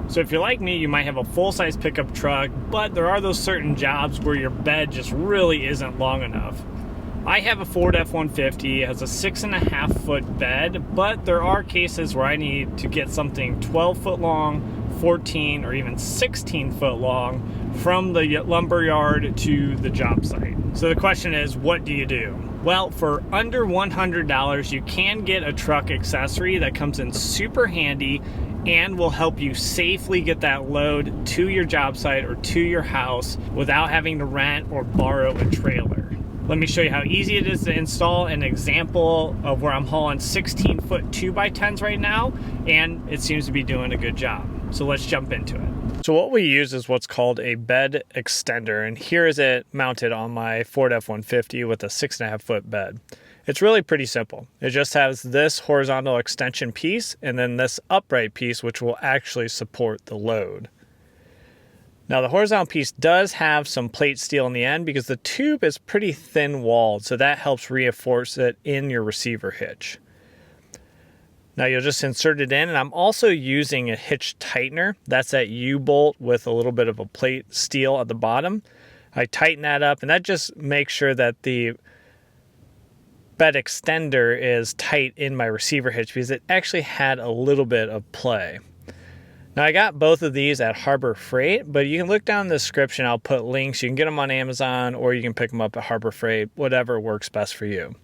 So if you're like me, you might have a full-size pickup truck, but there are those certain jobs where your bed just really isn't long enough. I have a Ford F-150, it has a 6.5 foot bed, but there are cases where I need to get something 12 foot long, 14 or even 16 foot long from the lumber yard to the job site. So the question is, what do you do? Well, for under $100, you can get a truck accessory that comes in super handy and will help you safely get that load to your job site or to your house without having to rent or borrow a trailer. Let me show you how easy it is to install an example of where I'm hauling 16 foot 2x10s right now, and it seems to be doing a good job. So let's jump into it. So what we use is what's called a bed extender, and here is it mounted on my Ford F-150 with a 6.5 foot bed. It's really pretty simple. It just has this horizontal extension piece and then this upright piece which will actually support the load. Now the horizontal piece does have some plate steel in the end because the tube is pretty thin walled, so that helps reinforce it in your receiver hitch. Now you'll just insert it in, and I'm also using a hitch tightener. That's that U-bolt with a little bit of a plate steel at the bottom. I tighten that up, and that just makes sure that the bed extender is tight in my receiver hitch because it actually had a little bit of play. Now I got both of these at Harbor Freight, but you can look down in the description. I'll put links. You can get them on Amazon or you can pick them up at Harbor Freight, whatever works best for you.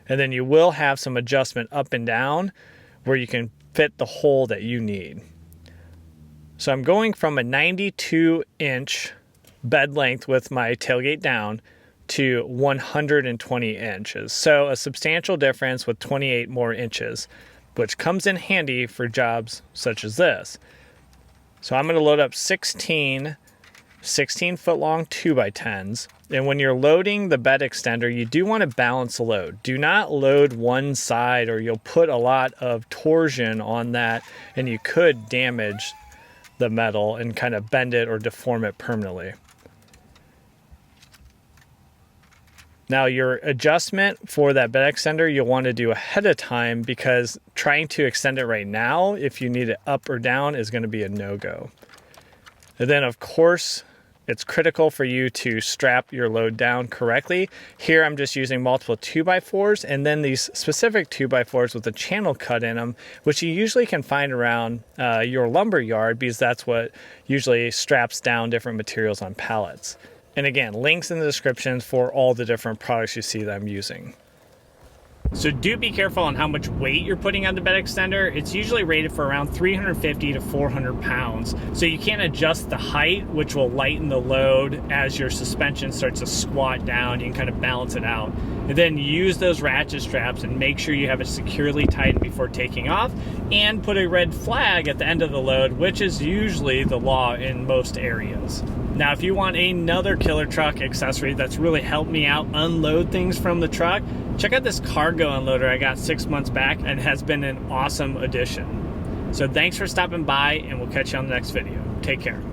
And then you will have some adjustment up and down where you can fit the hole that you need. So I'm going from a 92-inch bed length with my tailgate down to 120 inches. So a substantial difference with 28 more inches, which comes in handy for jobs such as this. So I'm going to load up 16 foot long 2x10s. And when you're loading the bed extender, you do want to balance the load. Do not load one side or you'll put a lot of torsion on that and you could damage the metal and kind of bend it or deform it permanently. Now your adjustment for that bed extender you'll want to do ahead of time because trying to extend it right now, if you need it up or down, is going to be a no-go. And then of course, it's critical for you to strap your load down correctly. Here I'm just using multiple 2x4s and then these specific 2x4s with a channel cut in them, which you usually can find around your lumber yard because that's what usually straps down different materials on pallets. And again, links in the description for all the different products you see that I'm using. So do be careful on how much weight you're putting on the bed extender. It's usually rated for around 350 to 400 pounds. So you can adjust the height, which will lighten the load as your suspension starts to squat down. You can kind of balance it out. And then use those ratchet straps and make sure you have it securely tightened before taking off. And put a red flag at the end of the load, which is usually the law in most areas. Now, if you want another killer truck accessory that's really helped me out unload things from the truck, check out this cargo unloader I got 6 months back and has been an awesome addition. So thanks for stopping by and we'll catch you on the next video. Take care.